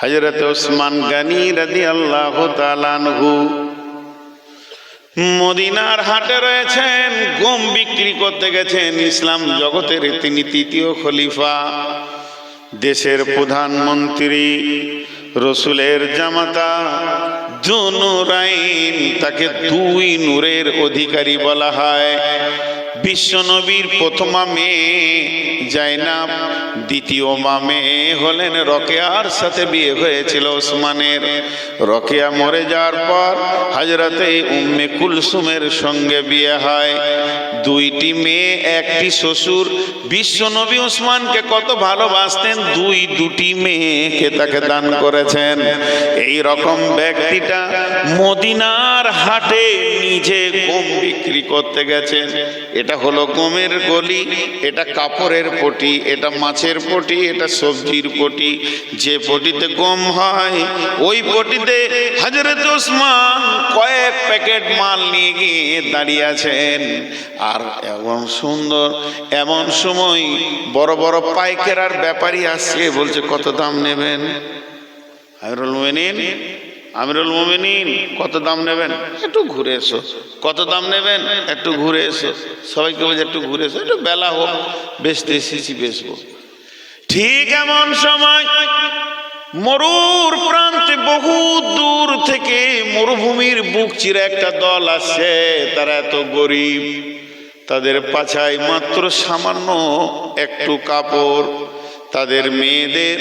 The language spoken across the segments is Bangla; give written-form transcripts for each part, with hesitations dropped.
হযরত ওসমান গনি রাদিয়াল্লাহু তাআলা আনহু মদিনার হাটে রয়েছেন, গম বিক্রি করতে গেছেন। ইসলাম জগতের তিনি তৃতীয় খলিফা, দেশের প্রধানমন্ত্রী, রসুলের জামাতা যুনুরাইন, তাকে দুই নূরের অধিকারী বলা হয়। বিশ্বনবীর প্রথমা মেয়ে জাইনাব, দ্বিতীয় মেয়ে হলেন রকেয়ার সাথে বিয়ে হয়েছিল ওসমানের। রকেয়া মরে যাওয়ার পর হযরতে উম্মে কুলসুমের সঙ্গে বিয়ে হয়। দুইটি মেয়ে, একটি শ্বশুর। বিশ্বনবী ওসমানকে কত ভালোবাসতেন, দুটি মেয়েকে তাকে দান করেছেন। এই রকম ব্যক্তিটা মদিনার হাটে নিজে গম বিক্রি করতে গেছেন। এটা হলো গমের গলি, এটা কাপড়ের পটি, এটা মাছের পটি, এটা সবজির পটি। যে পটিতে গম হয় ওই পটিতে হযরত ওসমান কয়েক প্যাকেট মাল নিয়ে গিয়ে দাঁড়িয়ে আছেন। আর এমন সুন্দর, এমন সময় বড় বড় পাইকার ব্যাপারী আসছে, বলছে কত দাম নেবেন? আমিরুল মুমিনিন কত দাম নেবেন? একটু ঘুরে এসো। কত দাম নেবেন? একটু ঘুরে এসো। সবাইকে বলছে একটু ঘুরে এসো, একটু বেলা হোক, বেচতে এসেছি, বেচবো। ঠিক এমন সময় মরুর প্রান্তে বহু দূর থেকে মরুভূমির বুক চিরে একটা দল আসছে। তারা এত গরিব, তাদের পাছায় মাত্র সামান্য একটু কাপড়, তাদের মেয়েদের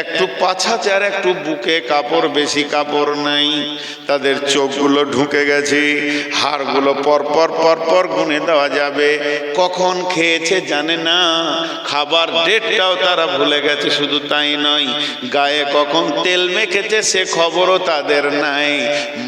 একটু পাছাতে আর একটু বুকে কাপড়, বেশি কাপড় নাই। তাদের চোখগুলো ঢুকে গেছে, হাড়গুলো পরপর পরপর গুনে দেওয়া যাবে। কখন খেয়েছে জানে না, খাবার ডেটটাও তারা ভুলে গেছে। শুধু তাই নয়, গায়ে কখন তেল মেখেছে সে খবরও তাদের নাই।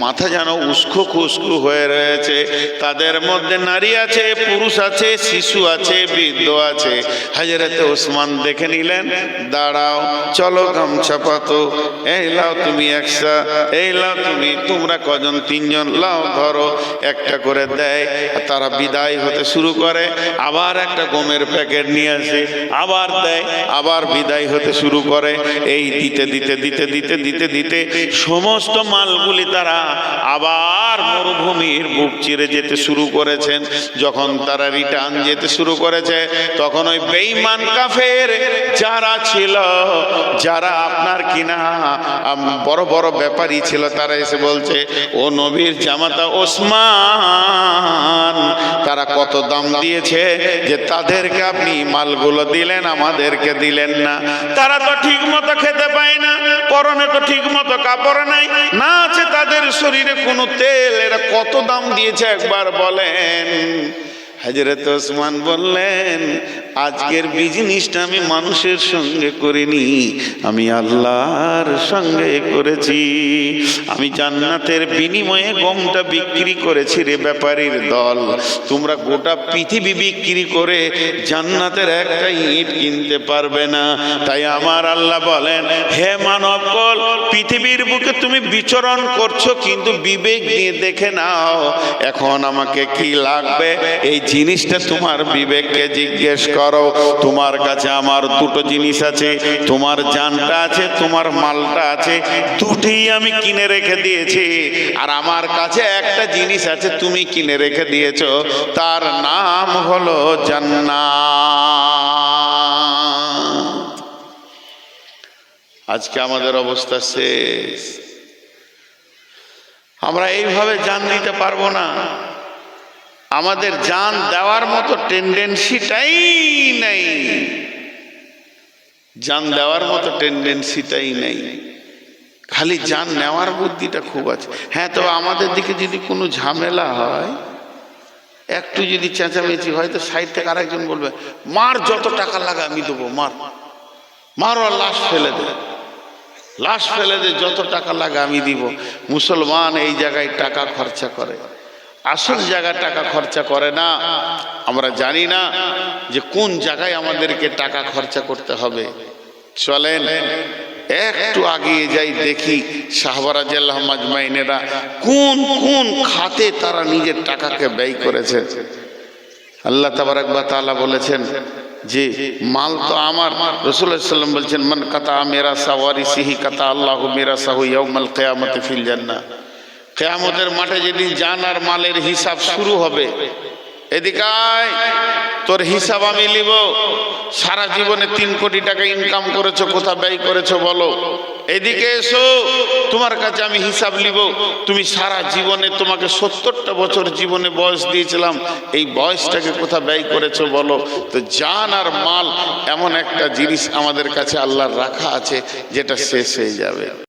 মাথা যেন উস্কো খুস্কু হয়ে রয়েছে। তাদের মধ্যে নারী আছে, পুরুষ আছে, শিশু আছে, বৃদ্ধ আছে। হযরতে ওসমান দেখে নিলেন, দাঁড়াও, চলো গামছা পাতো, এই লাও তুমি একশা, এই লাও তুমি, তোমরা কজন? তিনজন, লাও ধরো। একটা করে দেয়। তারা বিদায় হতে শুরু করে। আবার একটা গমের প্যাকেট নিয়ে আসে, আবার দেয়, আবার বিদায় হতে শুরু করে। এই দিতে দিতে দিতে দিতে দিতে দিতে সমস্ত মালগুলি তারা আবার মরুভূমির বুক চিরে যেতে শুরু করেছেন। যখন তারা রিটার্ন যেতে শুরু করেছে, তখন ওই বেঈমান কাফের যারা ছিল, যারা আপনার কিনা বড় বড় ব্যাপারী ছিল, তারা এসে বলছে, ও নবীর জামাতা ওসমান, তারা কত দাম দিয়েছে যে তাদেরকে আপনি মালগুলো দিলেন, আমাদেরকে দিলেন না? তারা তো ঠিক মতো খেতে পায় না, পরনে তো ঠিক মতো কাপড় নাই, না আছে তাদের শরীরে কোনো তেল। এরা কত দাম দিয়েছে একবার বলেন। হযরত ওসমান বললেন, আজকের বিজনেসটা আমি মানুষের সঙ্গে করিনি, আমি আল্লাহর সঙ্গে করেছি। আমি জান্নাতের বিনিময়ে গমটা বিক্রি করেছি রে ব্যাপারীর দল। তোমরা গোটা পৃথিবী বিক্রি করে জান্নাতের একটা ইট কিনতে পারবে না। তাই আমার আল্লাহ বলেন, হে মানবকুল, পৃথিবীর বুকে তুমি বিচরণ করছো, কিন্তু বিবেক দিয়ে দেখে নাও এখন আমাকে কি লাগবে। এই জিনিসটা তোমার বিবেককে জিজ্ঞেস করো। তোমার কাছে আমার দুটো জিনিস আছে, তোমার জানটা আছে, তোমার মালটা আছে, দুটোই আমি কিনে রেখে দিয়েছি। আর আমার কাছে একটা জিনিস আছে, তুমি কিনে রেখে দিয়েছো, তার নাম হলো জান্নাত। আজকে আমাদের অবস্থা শেষ। আমরা এইভাবে জান দিতে পারবো না। আমাদের জান দেওয়ার মতো টেন্ডেন্সিটাই নেই, জান দেওয়ার মতো টেন্ডেন্সিটাই নেই, খালি জান নেওয়ার বুদ্ধিটা খুব আছে। হ্যাঁ, তো আমাদের দিকে যদি কোনো ঝামেলা হয়, একটু যদি চেঁচামেচি হয়, তো সাইড থেকে আরেকজন বলবে, মার, যত টাকা লাগে আমি দেবো, মার, মার, আর লাশ ফেলে দে, লাশ ফেলে দে, যত টাকা লাগে আমি দিব। মুসলমান এই জায়গায় টাকা খরচা করে, আসল জায়গায় টাকা খরচা করে না। আমরা জানি না যে কোন জায়গায় আমাদেরকে টাকা খরচা করতে হবে। চলেন একটু আগিয়ে যাই, দেখি সাহাবা রাদিয়াল্লাহু আজমাইনেরা কোন কোন খাতে তারা নিজের টাকাকে ব্যয় করেছে। আল্লাহ তাবারাক ওয়া তাআলা বলেছেন, যে মাল তো আমার। রাসূলুল্লাহ সাল্লাল্লাহু আলাইহি ওয়াসাল্লাম বলছেন, মান কাতা মেরা সাওয়ারিসিহি কাতা আল্লাহু মিরাসাহু ইয়াউমাল কিয়ামাতি ফিল জান্নাহ। কিয়ামতের মাঠে যেদিন জান আর মালের হিসাব শুরু হবে, এদিকে আয়, তোর হিসাব আমি নিব। সারা জীবনে 3 কোটি টাকা ইনকাম করেছো, কোথা ব্যয় করেছো বলো। এদিকে এসো, তোমার কাছে আমি হিসাব নিব। তুমি সারা জীবনে, তোমাকে 70টা বছর জীবনে বয়স দিয়েছিলাম, এই বয়সটাকে কোথা ব্যয় করেছো বলো। তো জান আর মাল এমন একটা জিনিস আমাদের কাছে আল্লাহর রাখা আছে, যেটা শেষ হয়ে যাবে।